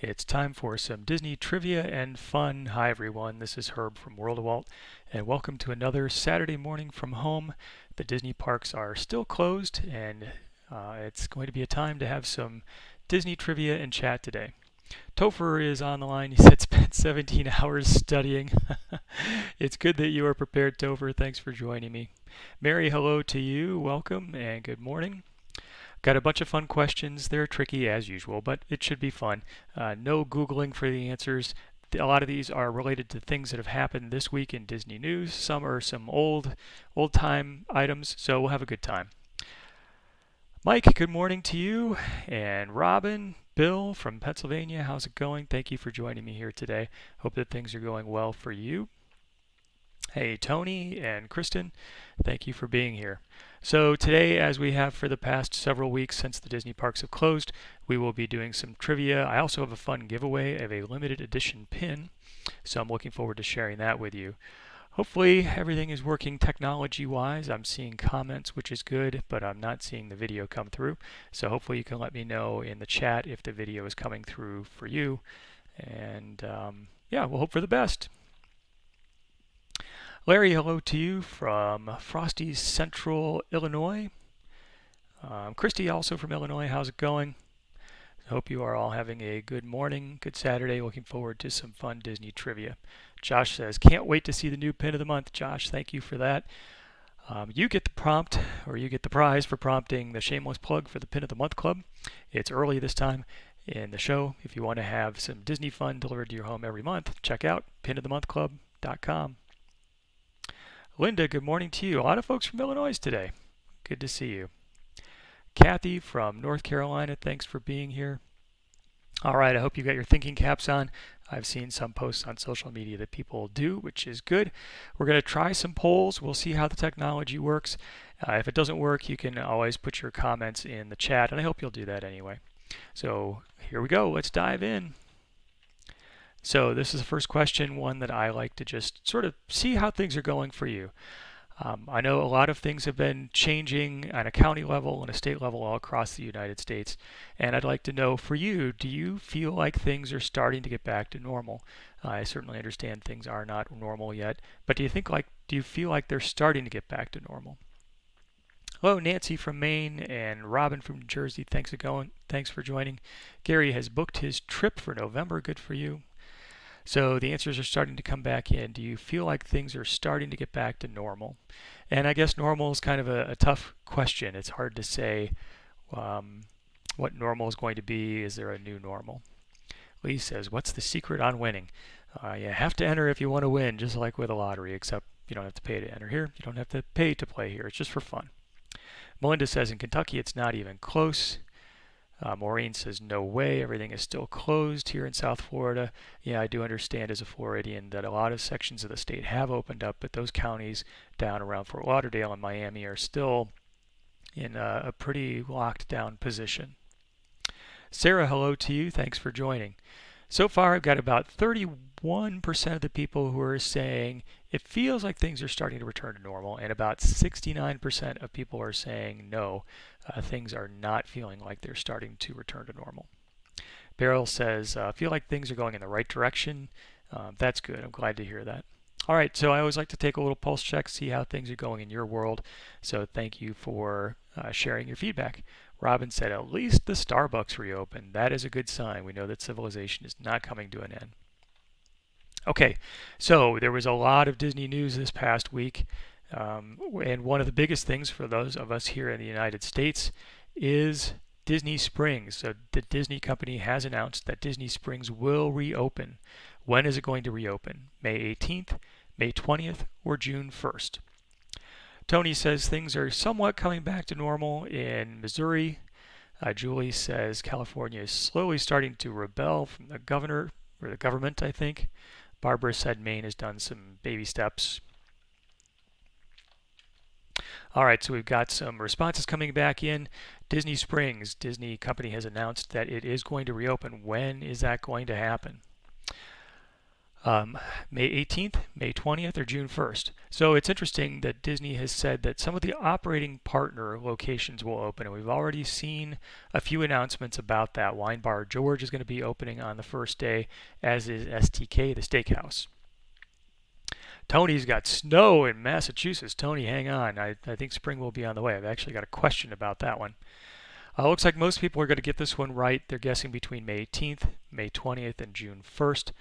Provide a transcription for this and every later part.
It's time for some Disney trivia and fun. Hi everyone, this is Herb from World of Walt, and welcome to another Saturday morning from home. The Disney parks are still closed, and it's going to be a time to have some Disney trivia and chat today. Topher is on the line. He said spent 17 hours studying. It's good that you are prepared, Topher. Thanks for joining me. Mary, hello to you. Welcome and good morning. Got a bunch of fun questions. They're tricky as usual, but it should be fun. No Googling for the answers. A lot of these are related to things that have happened this week in Disney news. Some are some old time items, so we'll have a good time. Mike, good morning to you. And Robin, Bill from Pennsylvania, how's it going? Thank you for joining me here today. Hope that things are going well for you. Hey, Tony and Kristen, thank you for being here. So today, as we have for the past several weeks since the Disney parks have closed, we will be doing some trivia. I also have a fun giveaway of a limited edition pin, so I'm looking forward to sharing that with you. Hopefully everything is working technology-wise. I'm seeing comments, which is good, but I'm not seeing the video come through. So hopefully you can let me know in the chat if the video is coming through for you. And yeah, we'll hope for the best. Larry, hello to you from Frosty Central, Illinois. Christy, also from Illinois, how's it going? Hope you are all having a good morning, good Saturday. Looking forward to some fun Disney trivia. Josh says, can't wait to see the new pin of the month. Josh, thank you for that. You get the prompt, or you get the prize for prompting the shameless plug for the Pin of the Month Club. It's early this time in the show. If you want to have some Disney fun delivered to your home every month, check out pinofthemonthclub.com. Linda, good morning to you. A lot of folks from Illinois today. Good to see you. Kathy from North Carolina, thanks for being here. All right, I hope you got your thinking caps on. I've seen some posts on social media that people do, which is good. We're going to try some polls. We'll see how the technology works. If it doesn't work, you can always put your comments in the chat, and I hope you'll do that anyway. So here we go. Let's dive in. So this is the first question, one that I like to just sort of see how things are going for you. I know a lot of things have been changing on a county level and a state level all across the United States. And I'd like to know for you, do you feel like things are starting to get back to normal? I certainly understand things are not normal yet, but do you feel like they're starting to get back to normal? Hello, Nancy from Maine and Robin from New Jersey. Thanks for joining. Gary has booked his trip for November. Good for you. So the answers are starting to come back in. Do you feel like things are starting to get back to normal? And I guess normal is kind of a tough question. It's hard to say what normal is going to be. Is there a new normal? Lee says, what's the secret on winning? You have to enter if you want to win, just like with a lottery, except you don't have to pay to enter here. You don't have to pay to play here. It's just for fun. Melinda says, in Kentucky, it's not even close. Maureen says, no way, everything is still closed here in South Florida. Yeah, I do understand as a Floridian that a lot of sections of the state have opened up, but those counties down around Fort Lauderdale and Miami are still in a pretty locked down position. Sarah, hello to you. Thanks for joining. So far, I've got about 31% of the people who are saying it feels like things are starting to return to normal, and about 69% of people are saying no, things are not feeling like they're starting to return to normal. Beryl says, I feel like things are going in the right direction. That's good. I'm glad to hear that. All right, so I always like to take a little pulse check, see how things are going in your world. So thank you for sharing your feedback. Robin said, at least the Starbucks reopened. That is a good sign. We know that civilization is not coming to an end. Okay, so there was a lot of Disney news this past week. And one of the biggest things for those of us here in the United States is Disney Springs. So the Disney company has announced that Disney Springs will reopen. When is it going to reopen? May 18th, May 20th, or June 1st? Tony says things are somewhat coming back to normal in Missouri. Julie says California is slowly starting to rebel from the governor, or the government, I think. Barbara said Maine has done some baby steps. All right, so we've got some responses coming back in. Disney Springs, Disney company has announced that it is going to reopen. When is that going to happen? um, May 18th, May 20th, or June 1st. So it's interesting that Disney has said that some of the operating partner locations will open, and we've already seen a few announcements about that. Wine Bar George is going to be opening on the first day, as is STK, the steakhouse. Tony's got snow in Massachusetts. Tony, hang on. I think spring will be on the way. I've actually got a question about that one. Looks like most people are going to get this one right. They're guessing between May 18th, May 20th, and June 1st.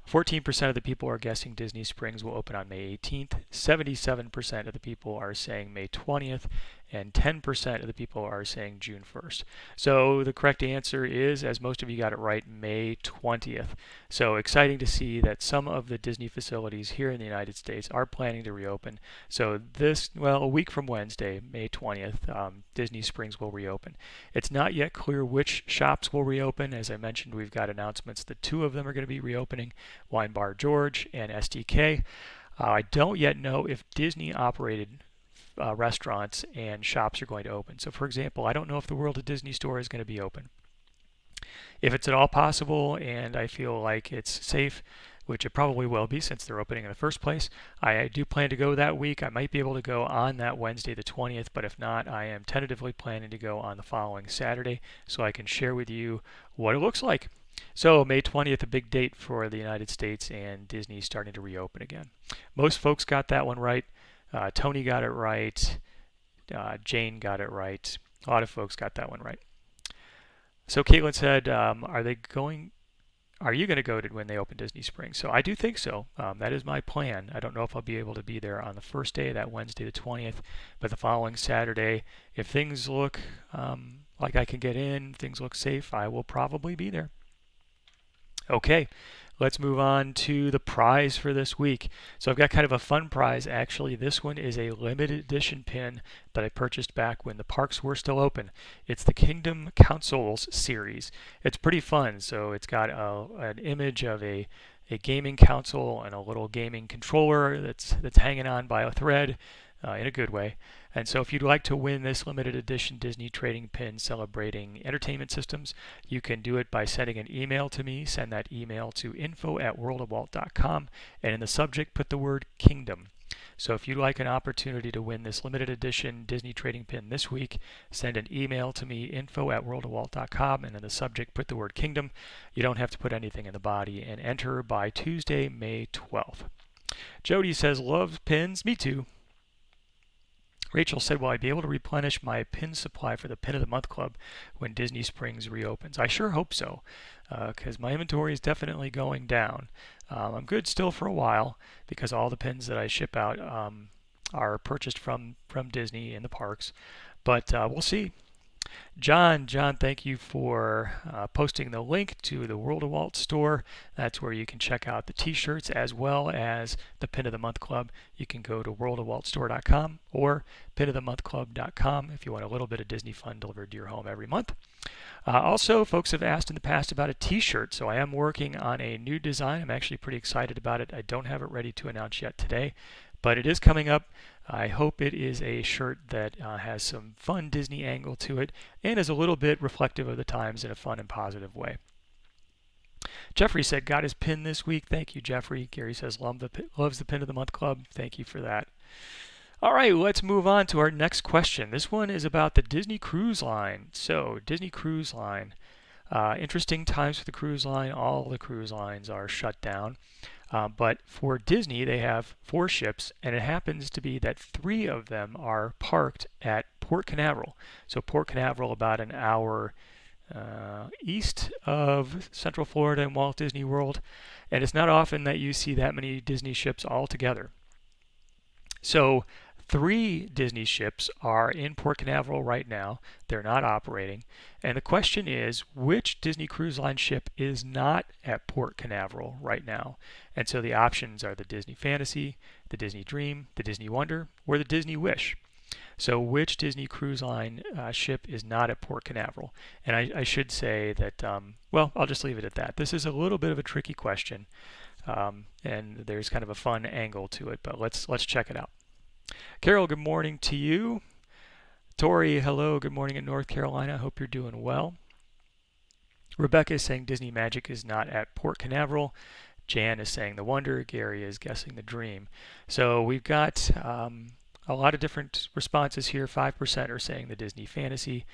14% of the people are guessing Disney Springs will open on May 18th. 77% of the people are saying May 20th. And 10% of the people are saying June 1st. So the correct answer is, as most of you got it right, May 20th. So exciting to see that some of the Disney facilities here in the United States are planning to reopen. So a week from Wednesday, May 20th, Disney Springs will reopen. It's not yet clear which shops will reopen. As I mentioned, we've got announcements that 2 of them are going to be reopening, Wine Bar George and STK. I don't yet know if Disney operated restaurants and shops are going to open. So for example, I don't know if the World of Disney store is going to be open. If it's at all possible and I feel like it's safe, which it probably will be since they're opening in the first place, I do plan to go that week. I might be able to go on that Wednesday the 20th, but if not, I am tentatively planning to go on the following Saturday so I can share with you what it looks like. So May 20th, a big date for the United States and Disney starting to reopen again. Most folks got that one right. Tony got it right. Jane got it right. A lot of folks got that one right. So Caitlin said, are you going to go to when they open Disney Springs? So I do think so. That is my plan. I don't know if I'll be able to be there on the first day, that Wednesday the 20th, but the following Saturday, if things look like I can get in, things look safe, I will probably be there. Okay, let's move on to the prize for this week. So I've got kind of a fun prize. Actually, this one is a limited edition pin that I purchased back when the parks were still open. It's the Kingdom Consoles series. It's pretty fun. So it's got an image of a gaming console and a little gaming controller that's hanging on by a thread in a good way. And so if you'd like to win this limited edition Disney trading pin celebrating entertainment systems, you can do it by sending an email to me. Send that email to info@worldofwalt.com, and in the subject put the word Kingdom. So if you'd like an opportunity to win this limited edition Disney trading pin this week, send an email to me, info@worldofwalt.com, and in the subject put the word Kingdom. You don't have to put anything in the body, and enter by Tuesday, May 12th. Jody says, loves pins. Me too. Rachel said, will I be able to replenish my pin supply for the Pin of the Month Club when Disney Springs reopens? I sure hope so, because my inventory is definitely going down. I'm good still for a while because all the pins that I ship out are purchased from Disney in the parks, but we'll see. John, thank you for posting the link to the World of Walt store. That's where you can check out the t-shirts as well as the Pin of the Month Club. You can go to worldofwaltstore.com or pinofthemonthclub.com if you want a little bit of Disney fun delivered to your home every month. Also, folks have asked in the past about a t-shirt, so I am working on a new design. I'm actually pretty excited about it. I don't have it ready to announce yet today, but it is coming up. I hope it is a shirt that has some fun Disney angle to it and is a little bit reflective of the times in a fun and positive way. Jeffrey said, got his pin this week. Thank you, Jeffrey. Gary says, loves the Pin of the Month Club. Thank you for that. All right, let's move on to our next question. This one is about the Disney Cruise Line. So, Disney Cruise Line. Interesting times for the cruise line. All the cruise lines are shut down. But for Disney, they have 4 ships, and it happens to be that 3 of them are parked at Port Canaveral. So Port Canaveral, about an hour east of Central Florida and Walt Disney World. And it's not often that you see that many Disney ships all together. So 3 Disney ships are in Port Canaveral right now. They're not operating. And the question is, which Disney Cruise Line ship is not at Port Canaveral right now? And so the options are the Disney Fantasy, the Disney Dream, the Disney Wonder, or the Disney Wish. So which Disney Cruise Line ship is not at Port Canaveral? And I should say that, well, I'll just leave it at that. This is a little bit of a tricky question, and there's kind of a fun angle to it, but let's check it out. Carol, good morning to you. Tori, hello, good morning in North Carolina. Hope you're doing well. Rebecca is saying Disney Magic is not at Port Canaveral. Jan is saying the Wonder. Gary is guessing the Dream. So we've got a lot of different responses here. 5% are saying the Disney Fantasy,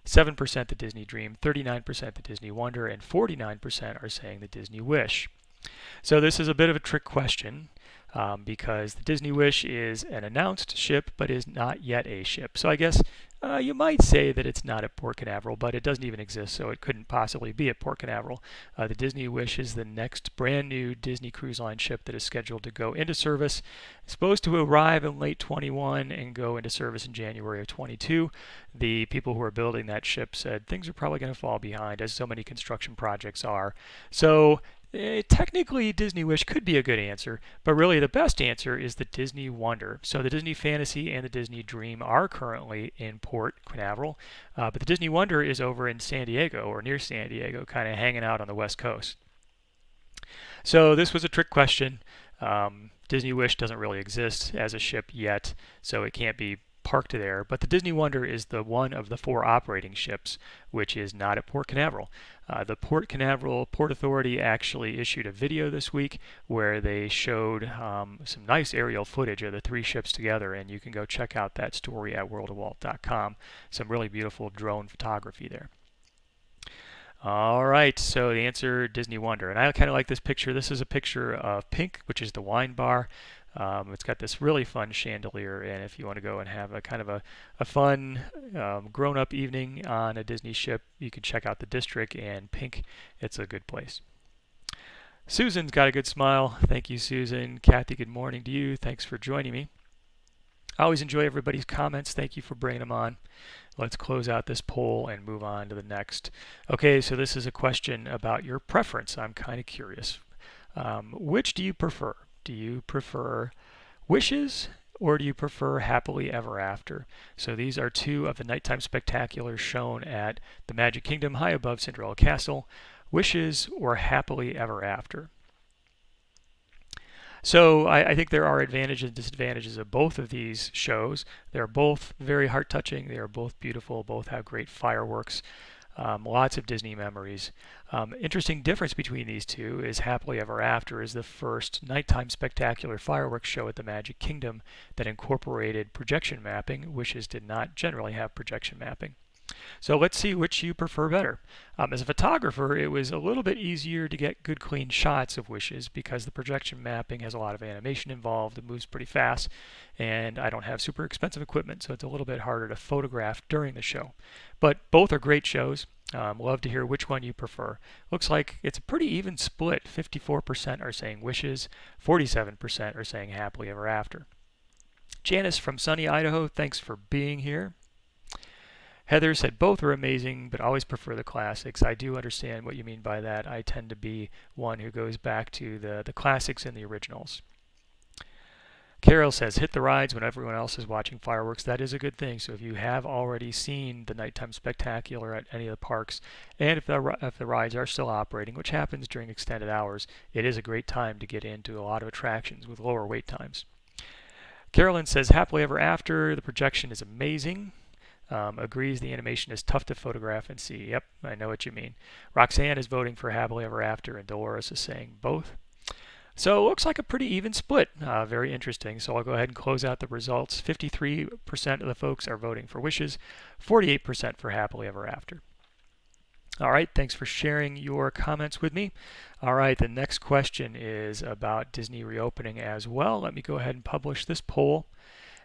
7% the Disney Dream, 39% the Disney Wonder, and 49% are saying the Disney Wish. So this is a bit of a trick question because the Disney Wish is an announced ship but is not yet a ship. So I guess you might say that it's not at Port Canaveral, but it doesn't even exist, so it couldn't possibly be at Port Canaveral. The Disney Wish is the next brand new Disney Cruise Line ship that is scheduled to go into service. It's supposed to arrive in late 21 and go into service in January of 22. The people who are building that ship said things are probably going to fall behind, as so many construction projects are. So technically, Disney Wish could be a good answer, but really the best answer is the Disney Wonder. So the Disney Fantasy and the Disney Dream are currently in Port Canaveral, but the Disney Wonder is over in San Diego or near San Diego, kind of hanging out on the West Coast. So this was a trick question. Disney Wish doesn't really exist as a ship yet, so it can't be parked there, but the Disney Wonder is the one of the 4 operating ships which is not at Port Canaveral. The Port Canaveral Port Authority actually issued a video this week where they showed some nice aerial footage of the 3 ships together, and you can go check out that story at worldofwalt.com. Some really beautiful drone photography there. All right, so the answer, Disney Wonder. And I kind of like this picture. This is a picture of Pink, which is the wine bar. It's got this really fun chandelier, and if you want to go and have a kind of a fun grown-up evening on a Disney ship, you can check out the District and Pink. It's a good place. Susan's got a good smile. Thank you, Susan. Kathy, good morning to you. Thanks for joining me. I always enjoy everybody's comments. Thank you for bringing them on. Let's close out this poll and move on to the next. Okay, so this is a question about your preference. I'm kind of curious. Which do you prefer? Do you prefer Wishes or do you prefer Happily Ever After? So these are 2 of the nighttime spectaculars shown at the Magic Kingdom high above Cinderella Castle. Wishes or Happily Ever After? So I think there are advantages and disadvantages of both of these shows. They're both very heart-touching. They are both beautiful. Both have great fireworks. Lots of Disney memories. Interesting difference between these 2 is Happily Ever After is the first nighttime spectacular fireworks show at the Magic Kingdom that incorporated projection mapping. Wishes did not generally have projection mapping. So let's see which you prefer better. As a photographer, it was a little bit easier to get good clean shots of Wishes because the projection mapping has a lot of animation involved. It moves pretty fast, and I don't have super expensive equipment, so it's a little bit harder to photograph during the show. But both are great shows. Love to hear which one you prefer. Looks like it's a pretty even split. 54% are saying Wishes, 47% are saying Happily Ever After. Janice from sunny Idaho, thanks for being here. Heather said both are amazing, but always prefer the classics. I do understand what you mean by that. I tend to be one who goes back to the classics and the originals. Carol says, hit the rides when everyone else is watching fireworks. That is a good thing. So if you have already seen the nighttime spectacular at any of the parks, and if the rides are still operating, which happens during extended hours, it is a great time to get into a lot of attractions with lower wait times. Carolyn says, Happily Ever After. The projection is amazing. Agrees the animation is tough to photograph and see. Yep, I know what you mean. Roxanne is voting for Happily Ever After, and Dolores is saying both. So it looks like a pretty even split. Very interesting. So I'll go ahead and close out the results. 53% of the folks are voting for Wishes, 48% for Happily Ever After. All right, thanks for sharing your comments with me. All right, the next question is about Disney reopening as well. Let me go ahead and publish this poll.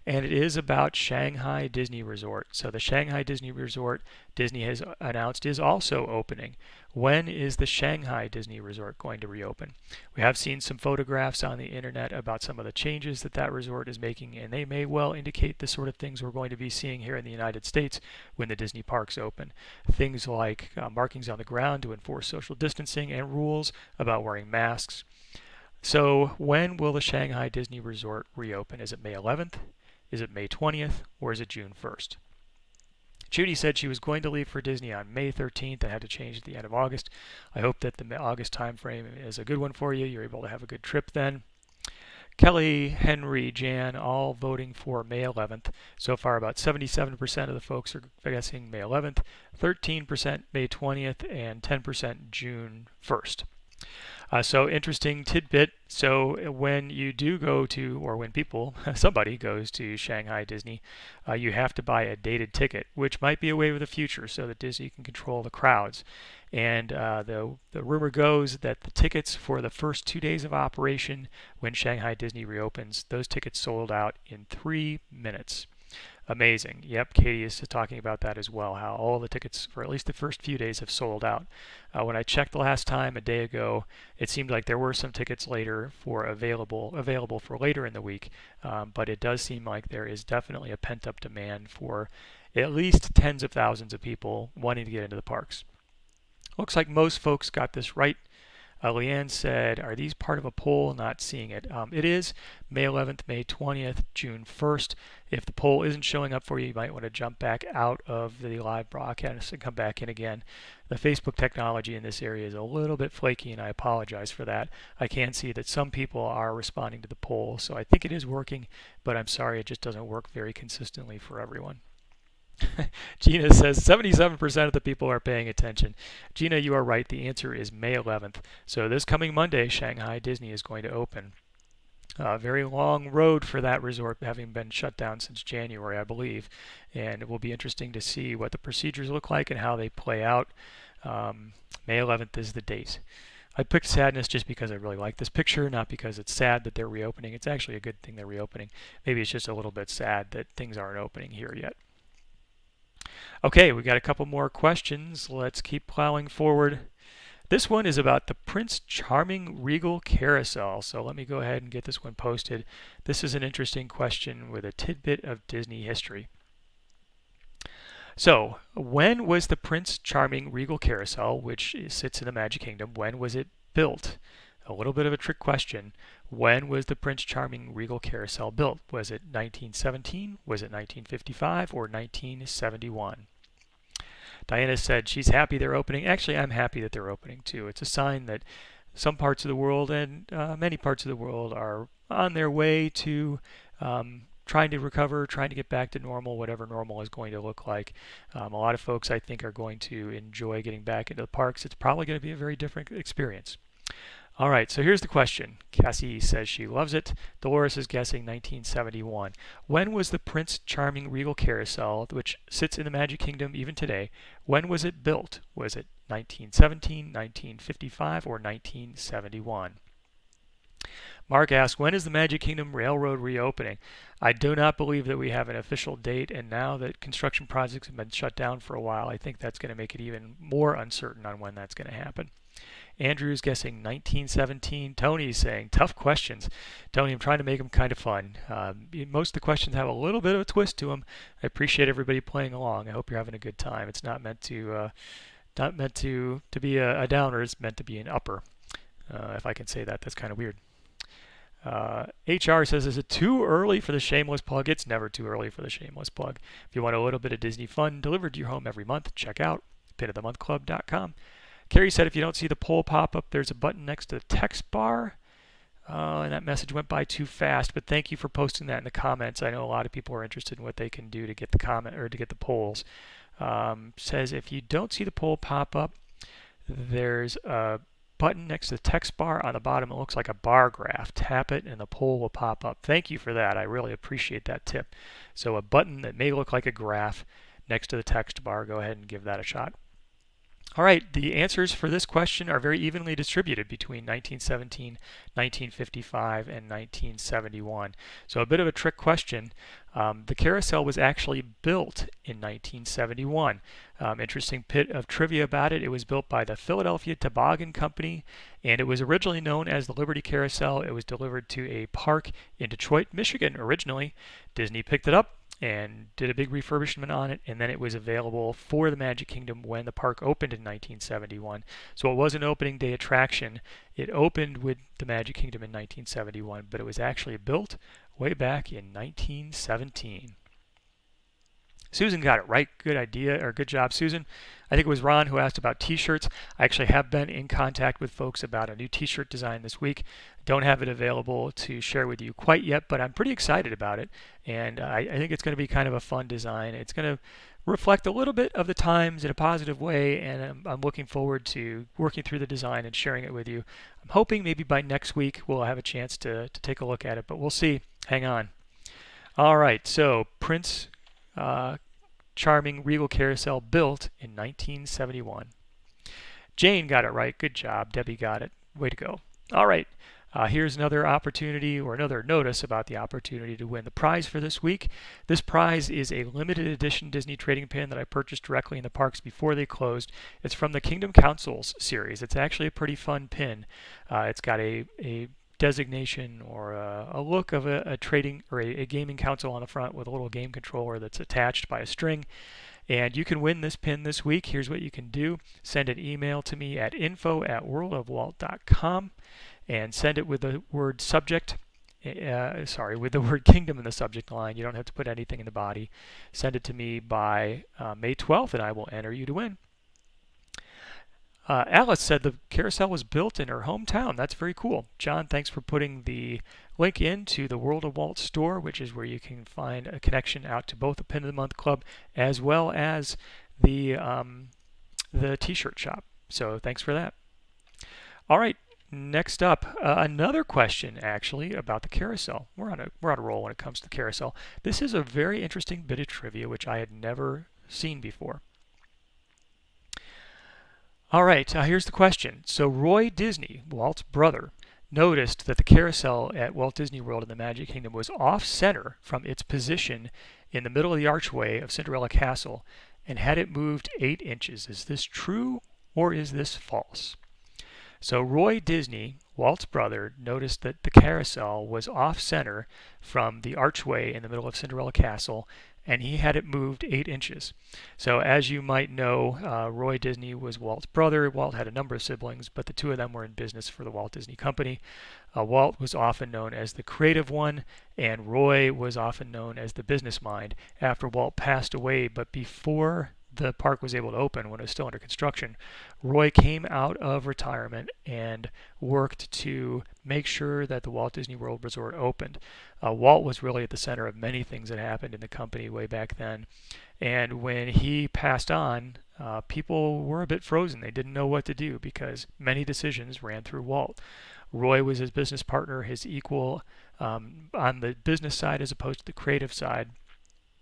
And it is about Shanghai Disney Resort. So the Shanghai Disney Resort, Disney has announced, is also opening. When is the Shanghai Disney Resort going to reopen? We have seen some photographs on the internet about some of the changes that resort is making, and they may well indicate the sort of things we're going to be seeing here in the United States when the Disney parks open. Things like markings on the ground to enforce social distancing and rules about wearing masks. So when will the Shanghai Disney Resort reopen? Is it May 11th? Is it May 20th, or is it June 1st? Judy said she was going to leave for Disney on May 13th and had to change at the end of August. I hope that the August time frame is a good one for you. You're able to have a good trip then. Kelly, Henry, Jan, all voting for May 11th. So far, about 77% of the folks are guessing May 11th, 13% May 20th, and 10% June 1st. So interesting tidbit. So when you do go to, or when people, somebody goes to Shanghai Disney, you have to buy a dated ticket, which might be a way of the future so that Disney can control the crowds. And the rumor goes that the tickets for the first 2 days of operation when Shanghai Disney reopens, those tickets sold out in 3 minutes. Amazing. Yep, Katie is talking about that as well, how all the tickets for at least the first few days have sold out. When I checked the last time, a day ago, it seemed like there were some tickets later for available for later in the week, but it does seem like there is definitely a pent-up demand for at least tens of thousands of people wanting to get into the parks. Looks like most folks got this right. Leanne said, are these part of a poll? Not seeing it. It is May 11th, May 20th, June 1st. If the poll isn't showing up for you, you might want to jump back out of the live broadcast and come back in again. The Facebook technology in this area is a little bit flaky, and I apologize for that. I can see that some people are responding to the poll, so I think it is working, but I'm sorry, it just doesn't work very consistently for everyone. Gina says 77% of the people are paying attention. Gina, you are right. The answer is May 11th. So this coming Monday, Shanghai Disney is going to open. A very long road for that resort, having been shut down since January, I believe. And it will be interesting to see what the procedures look like and how they play out. May 11th is the date. I picked sadness just because I really like this picture, not because it's sad that they're reopening. It's actually a good thing they're reopening. Maybe it's just a little bit sad that things aren't opening here yet. Okay, we got a couple more questions. Let's keep plowing forward. This one is about the Prince Charming Regal Carousel. So let me go ahead and get this one posted. This is an interesting question with a tidbit of Disney history. So, when was the Prince Charming Regal Carousel, which sits in the Magic Kingdom, when was it built? A little bit of a trick question. When was the Prince Charming Regal Carousel built? Was it 1917? Was it 1955 or 1971? Diana said she's happy they're opening. Actually, I'm happy that they're opening too. It's a sign that some parts of the world and many parts of the world are on their way to trying to recover, trying to get back to normal, whatever normal is going to look like. A lot of folks, I think, are going to enjoy getting back into the parks. It's probably going to be a very different experience. All right, so here's the question. Cassie says she loves it. Dolores is guessing 1971. When was the Prince Charming Regal Carousel, which sits in the Magic Kingdom even today, when was it built? Was it 1917, 1955, or 1971? Mark asks, when is the Magic Kingdom Railroad reopening? I do not believe that we have an official date, and now that construction projects have been shut down for a while, I think that's going to make it even more uncertain on when that's going to happen. Andrew's guessing 1917. Tony's saying, tough questions. Tony, I'm trying to make them kind of fun. Most of the questions have a little bit of a twist to them. I appreciate everybody playing along. I hope you're having a good time. It's not meant to be a downer. It's meant to be an upper. If I can say that, that's kind of weird. HR says, is it too early for the shameless plug? It's never too early for the shameless plug. If you want a little bit of Disney fun delivered to your home every month, check out pinofthemonthclub.com. Carrie said if you don't see the poll pop up, there's a button next to the text bar. And that message went by too fast, but thank you for posting that in the comments. I know a lot of people are interested in what they can do to get the comment or to get the polls. Says if you don't see the poll pop up, there's a button next to the text bar on the bottom. It looks like a bar graph. Tap it and the poll will pop up. Thank you for that. I really appreciate that tip. So a button that may look like a graph next to the text bar. Go ahead and give that a shot. All right, the answers for this question are very evenly distributed between 1917, 1955, and 1971. So a bit of a trick question. The carousel was actually built in 1971. Interesting bit of trivia about it. It was built by the Philadelphia Toboggan Company, and it was originally known as the Liberty Carousel. It was delivered to a park in Detroit, Michigan originally. Disney picked it up and did a big refurbishment on it, and then it was available for the Magic Kingdom when the park opened in 1971. So it was an opening day attraction. It opened with the Magic Kingdom in 1971, but it was actually built way back in 1917. Susan got it right. Good idea, or good job, Susan. I think it was Ron who asked about t-shirts. I actually have been in contact with folks about a new t-shirt design this week. Don't have it available to share with you quite yet, but I'm pretty excited about it. And I think it's going to be kind of a fun design. It's going to reflect a little bit of the times in a positive way, and I'm looking forward to working through the design and sharing it with you. I'm hoping maybe by next week we'll have a chance to take a look at it, but we'll see. Hang on. All right, so Prince Charming Regal Carousel built in 1971. Jane got it right. Good job. Debbie got it. Way to go. All right. Here's another opportunity or another notice about the opportunity to win the prize for this week. This prize is a limited edition Disney trading pin that I purchased directly in the parks before they closed. It's from the Kingdom Councils series. It's actually a pretty fun pin. It's got a designation or a look of a trading or a gaming console on the front with a little game controller that's attached by a string. And you can win this pin this week. Here's what you can do. Send an email to me at info@worldofwalt.com and send it with the word subject. With the word kingdom in the subject line. You don't have to put anything in the body. Send it to me by May 12th and I will enter you to win. Alice said the carousel was built in her hometown. That's very cool. John, thanks for putting the link into the World of Walt store, which is where you can find a connection out to both the Pin of the Month Club as well as the T-shirt shop. So thanks for that. All right, next up, another question actually about the carousel. We're on a roll when it comes to the carousel. This is a very interesting bit of trivia which I had never seen before. All right, here's the question. So Roy Disney, Walt's brother, noticed that the carousel at Walt Disney World in the Magic Kingdom was off-center from its position in the middle of the archway of Cinderella Castle and had it moved 8 inches. Is this true or is this false? So Roy Disney, Walt's brother, noticed that the carousel was off-center from the archway in the middle of Cinderella Castle and he had it moved 8 inches. So as you might know, Roy Disney was Walt's brother. Walt had a number of siblings, but the two of them were in business for the Walt Disney Company. Walt was often known as the creative one, and Roy was often known as the business mind after Walt passed away, but before the park was able to open when it was still under construction, Roy came out of retirement and worked to make sure that the Walt Disney World Resort opened. Walt was really at the center of many things that happened in the company way back then. And when he passed on, people were a bit frozen. They didn't know what to do because many decisions ran through Walt. Roy was his business partner, his equal on the business side as opposed to the creative side.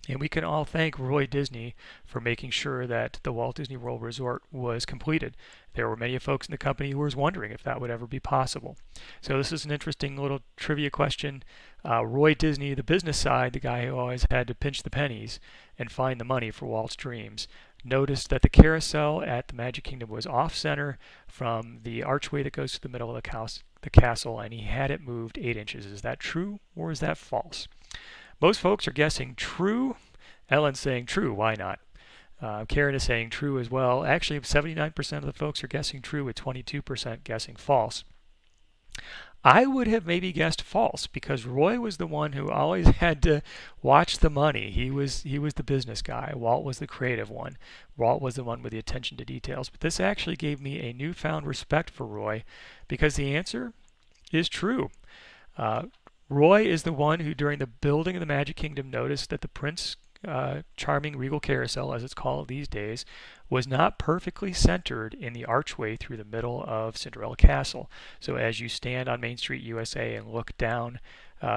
And we can all thank Roy Disney for making sure that the Walt Disney World Resort was completed. There were many folks in the company who was wondering if that would ever be possible. So this is an interesting little trivia question. Roy Disney, the business side, the guy who always had to pinch the pennies and find the money for Walt's dreams, noticed that the carousel at the Magic Kingdom was off-center from the archway that goes to the middle of the castle, and he had it moved 8 inches. Is that true or is that false? Most folks are guessing true. Ellen's saying true. Why not? Karen is saying true as well. Actually, 79% of the folks are guessing true with 22% guessing false. I would have maybe guessed false because Roy was the one who always had to watch the money. He was the business guy. Walt was the creative one. Walt was the one with the attention to details. But this actually gave me a newfound respect for Roy because the answer is true. Roy is the one who, during the building of the Magic Kingdom, noticed that the Prince Charming Regal Carousel, as it's called these days, was not perfectly centered in the archway through the middle of Cinderella Castle. So as you stand on Main Street USA and look down,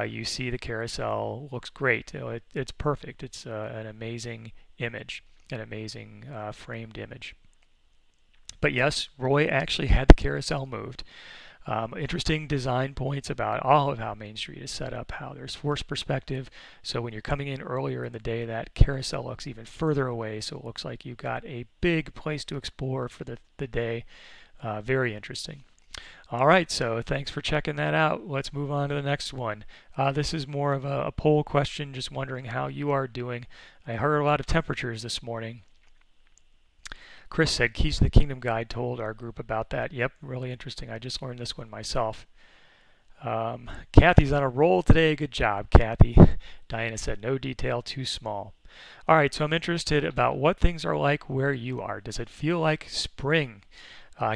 you see the carousel looks great. It's perfect. It's an amazing image, an amazing framed image. But yes, Roy actually had the carousel moved. Interesting design points about all of how Main Street is set up, how there's forced perspective. So when you're coming in earlier in the day, that carousel looks even further away. So it looks like you've got a big place to explore for the day. Very interesting. All right, so thanks for checking that out. Let's move on to the next one. This is more of a poll question, just wondering how you are doing. I heard a lot of temperatures this morning. Chris said Keys to the Kingdom guide told our group about that. Yep, really interesting. I just learned this one myself. Kathy's on a roll today. Good job, Kathy. Diana said, no detail too small. All right, so I'm interested about what things are like where you are. Does it feel like spring?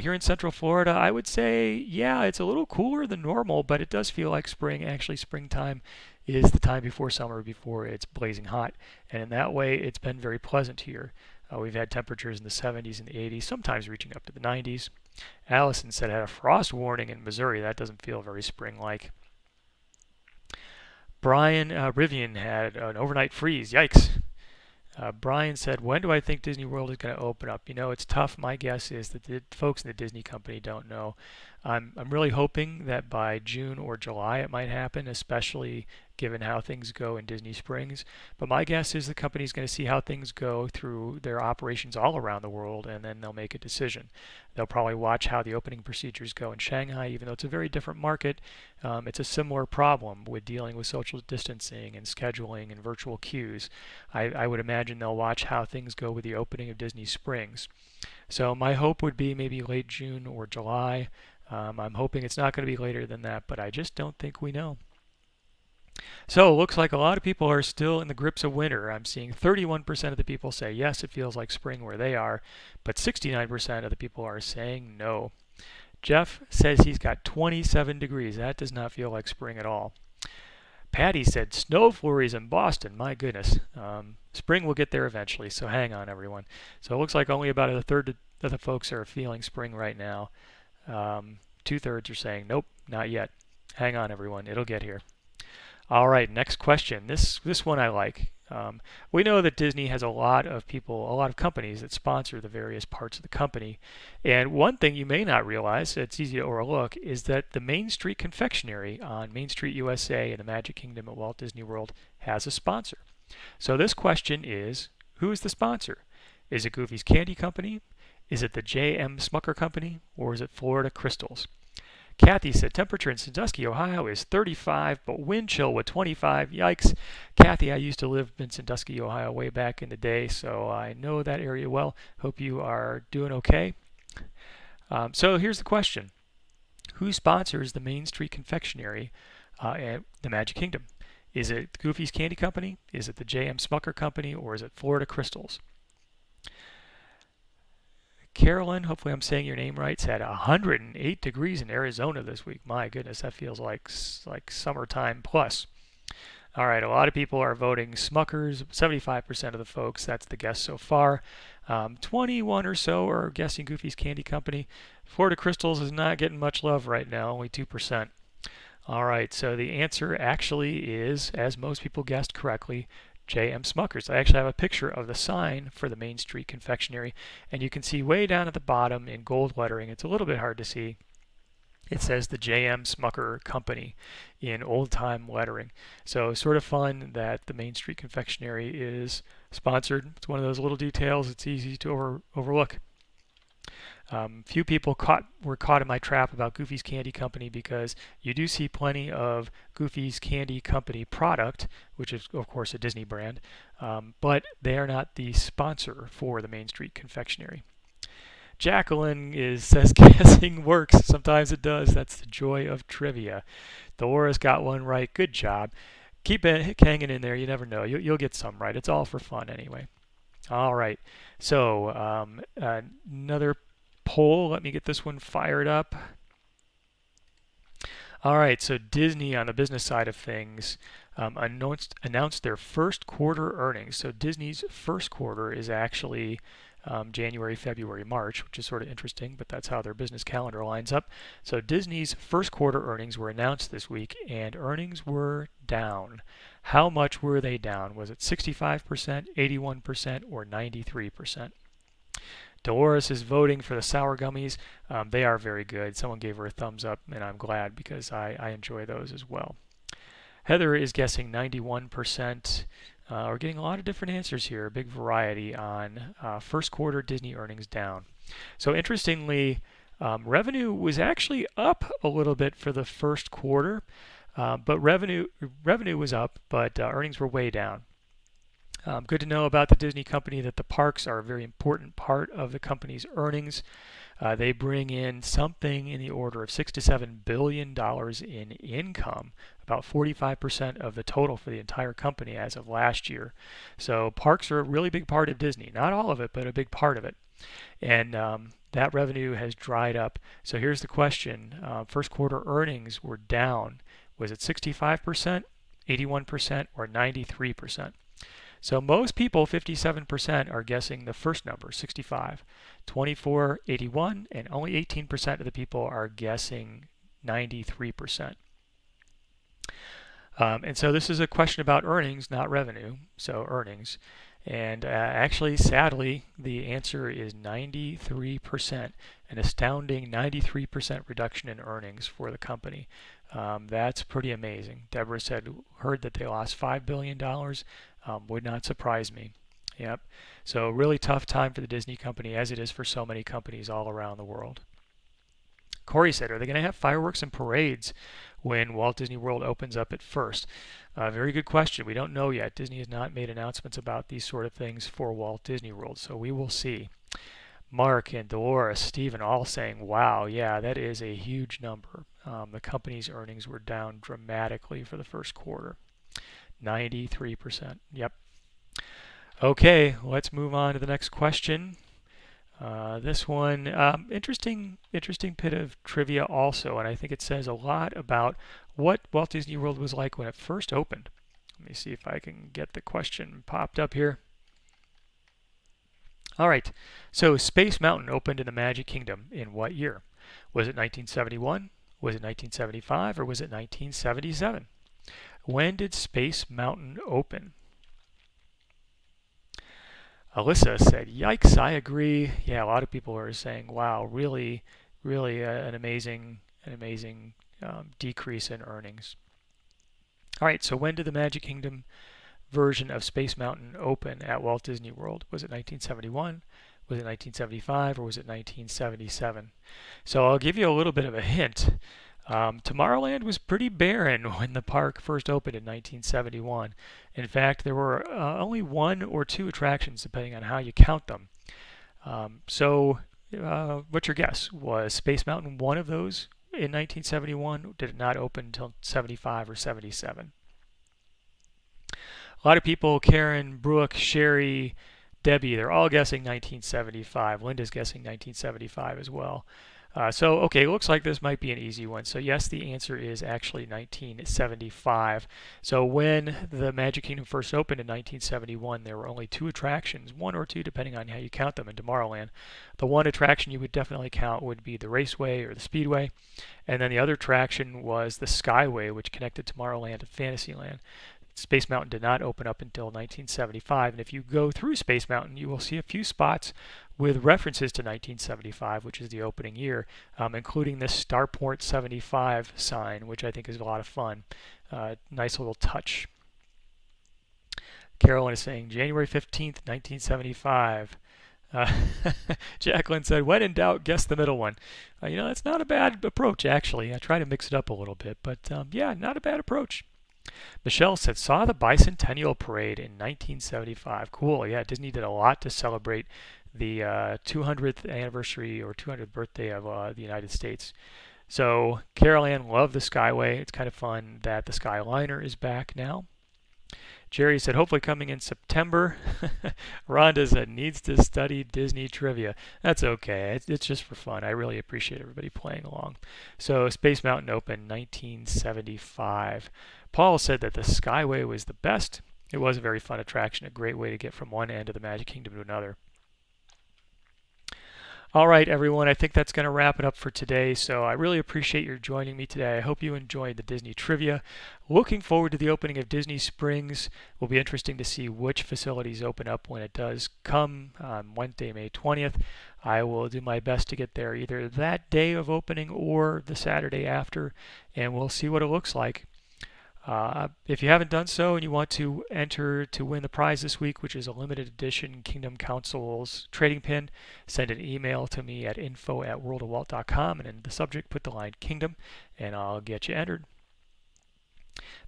Here in Central Florida, I would say, yeah, it's a little cooler than normal, but it does feel like spring. Actually, springtime is the time before summer, before it's blazing hot. And in that way, it's been very pleasant here. We've had temperatures in the 70s and the 80s, sometimes reaching up to the 90s. Allison said had a frost warning in Missouri. That doesn't feel very spring-like. Brian Rivian had an overnight freeze. Yikes. Brian said, when do I think Disney World is going to open up? You know, it's tough. My guess is that the folks in the Disney company don't know. I'm really hoping that by June or July it might happen, especially given how things go in Disney Springs. But my guess is the company is going to see how things go through their operations all around the world, and then they'll make a decision. They'll probably watch how the opening procedures go in Shanghai, even though it's a very different market. It's a similar problem with dealing with social distancing and scheduling and virtual queues. I would imagine they'll watch how things go with the opening of Disney Springs. So my hope would be maybe late June or July. I'm hoping it's not going to be later than that, but I just don't think we know. So it looks like a lot of people are still in the grips of winter. I'm seeing 31% of the people say yes, it feels like spring where they are, but 69% of the people are saying no. Jeff says he's got 27 degrees. That does not feel like spring at all. Patty said snow flurries in Boston. My goodness. Spring will get there eventually, so hang on, everyone. So it looks like only about a third of the folks are feeling spring right now. 2/3 are saying nope, not yet. Hang on, everyone. It'll get here. All right, next question. This one I like. We know that Disney has a lot of people, a lot of companies that sponsor the various parts of the company. And one thing you may not realize, it's easy to overlook, is that the Main Street Confectionery on Main Street USA in the Magic Kingdom at Walt Disney World has a sponsor. So this question is, who is the sponsor? Is it Goofy's Candy Company? Is it the J.M. Smucker Company? Or is it Florida Crystals? Kathy said temperature in Sandusky, Ohio is 35, but wind chill with 25. Yikes. Kathy, I used to live in Sandusky, Ohio way back in the day, so I know that area well. Hope you are doing okay. So here's the question. Who sponsors the Main Street Confectionery at the Magic Kingdom? Is it Goofy's Candy Company? Is it the J.M. Smucker Company? Or is it Florida Crystals? Carolyn, hopefully I'm saying your name right, it's at 108 degrees in Arizona this week. My goodness, that feels like summertime plus. All right, a lot of people are voting Smuckers. 75% of the folks, that's the guess so far. 21 or so are guessing Goofy's Candy Company. Florida Crystals is not getting much love right now, only 2%. All right, so the answer actually is, as most people guessed correctly, J.M. Smuckers. I actually have a picture of the sign for the Main Street Confectionery, and you can see way down at the bottom in gold lettering, it's a little bit hard to see, it says the J.M. Smucker Company in old-time lettering. So sort of fun that the Main Street Confectionery is sponsored. It's one of those little details it's easy to overlook. Few people were caught in my trap about Goofy's Candy Company because you do see plenty of Goofy's Candy Company product, which is of course a Disney brand, but they are not the sponsor for the Main Street Confectionery. Jacqueline says guessing works. Sometimes it does. That's the joy of trivia. Dolores got one right. Good job. Keep it hanging in there. You never know. You'll get some right. It's all for fun anyway. All right. So another poll. Let me get this one fired up. All right, so Disney on the business side of things announced their first quarter earnings. So Disney's first quarter is actually January, February, March, which is sort of interesting, but that's how their business calendar lines up. So Disney's first quarter earnings were announced this week, and earnings were down. How much were they down? Was it 65%, 81%, or 93%? Dolores is voting for the sour gummies. They are very good. Someone gave her a thumbs up, and I'm glad because I enjoy those as well. Heather is guessing 91%. We're getting a lot of different answers here, a big variety on first quarter Disney earnings down. So interestingly, revenue was actually up a little bit for the first quarter, but revenue was up, but earnings were way down. Good to know about the Disney company that the parks are a very important part of the company's earnings. They bring in something in the order of $6 to $7 billion in income, about 45% of the total for the entire company as of last year. So parks are a really big part of Disney. Not all of it, but a big part of it. And that revenue has dried up. So here's the question. First quarter earnings were down. Was it 65%, 81%, or 93%? So most people, 57%, are guessing the first number, 65, 24, 81, and only 18% of the people are guessing 93%. And so this is a question about earnings, not revenue, so earnings. And actually, sadly, the answer is 93%, an astounding 93% reduction in earnings for the company. That's pretty amazing. Deborah heard that they lost $5 billion. Would not surprise me. Yep. So really tough time for the Disney company, as it is for so many companies all around the world. Corey said, are they going to have fireworks and parades when Walt Disney World opens up at first? Very good question. We don't know yet. Disney has not made announcements about these sort of things for Walt Disney World, so we will see. Mark and Dolores, Stephen all saying, wow, yeah, that is a huge number. The company's earnings were down dramatically for the first quarter. 93%. Yep. Okay, let's move on to the next question. This one, interesting bit of trivia also, and I think it says a lot about what Walt Disney World was like when it first opened. Let me see if I can get the question popped up here. All right, so Space Mountain opened in the Magic Kingdom in what year? Was it 1971? Was it 1975? Or was it 1977? When did Space Mountain open? Alyssa said, yikes, I agree. Yeah, a lot of people are saying, wow, really an amazing decrease in earnings. All right, so when did the Magic Kingdom version of Space Mountain open at Walt Disney World? Was it 1971? Was it 1975? Or was it 1977? So I'll give you a little bit of a hint. Tomorrowland was pretty barren when the park first opened in 1971. In fact, there were only one or two attractions, depending on how you count them. What's your guess? Was Space Mountain one of those in 1971? Did it not open until 75 or 77? A lot of people, Karen, Brooke, Sherry, Debbie, they're all guessing 1975. Linda's guessing 1975 as well. Okay, looks like this might be an easy one. So yes, the answer is actually 1975. So when the Magic Kingdom first opened in 1971, there were only two attractions, one or two depending on how you count them in Tomorrowland. The one attraction you would definitely count would be the Raceway or the Speedway, and then the other attraction was the Skyway, which connected Tomorrowland to Fantasyland. Space Mountain did not open up until 1975, and if you go through Space Mountain, you will see a few spots with references to 1975, which is the opening year, including this Starport 75 sign, which I think is a lot of fun. Nice little touch. Carolyn is saying January 15th, 1975. Jacqueline said, when in doubt, guess the middle one. That's not a bad approach, actually. I try to mix it up a little bit, but yeah, not a bad approach. Michelle said, saw the Bicentennial Parade in 1975. Cool. Yeah, Disney did a lot to celebrate the 200th anniversary or 200th birthday of the United States. So Carol Ann loved the Skyway. It's kind of fun that the Skyliner is back now. Jerry said, hopefully coming in September. Rhonda said, needs to study Disney trivia. That's okay. It's just for fun. I really appreciate everybody playing along. So Space Mountain opened 1975. Paul said that the Skyway was the best. It was a very fun attraction, a great way to get from one end of the Magic Kingdom to another. All right, everyone, I think that's going to wrap it up for today. So I really appreciate your joining me today. I hope you enjoyed the Disney trivia. Looking forward to the opening of Disney Springs. It will be interesting to see which facilities open up when it does come on Wednesday, May 20th. I will do my best to get there either that day of opening or the Saturday after, and we'll see what it looks like. If you haven't done so and you want to enter to win the prize this week, which is a limited edition Kingdom Council's trading pin, send an email to me at info@worldofwalt.com and in the subject put the line Kingdom and I'll get you entered.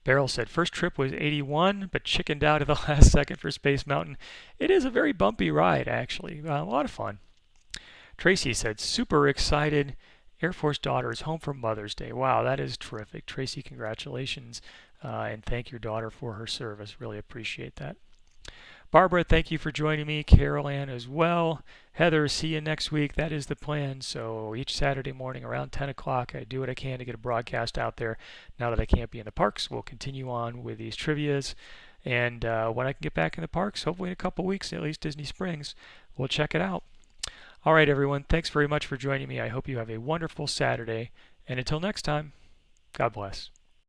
Beryl said, first trip was 81, but chickened out at the last second for Space Mountain. It is a very bumpy ride, actually. A lot of fun. Tracy said, super excited. Air Force daughter is home for Mother's Day. Wow, that is terrific. Tracy, congratulations, and thank your daughter for her service. Really appreciate that. Barbara, thank you for joining me. Carol Ann as well. Heather, see you next week. That is the plan. So each Saturday morning around 10 o'clock, I do what I can to get a broadcast out there. Now that I can't be in the parks, we'll continue on with these trivias. And when I can get back in the parks, hopefully in a couple weeks, at least Disney Springs, we'll check it out. All right, everyone. Thanks very much for joining me. I hope you have a wonderful Saturday. And until next time, God bless.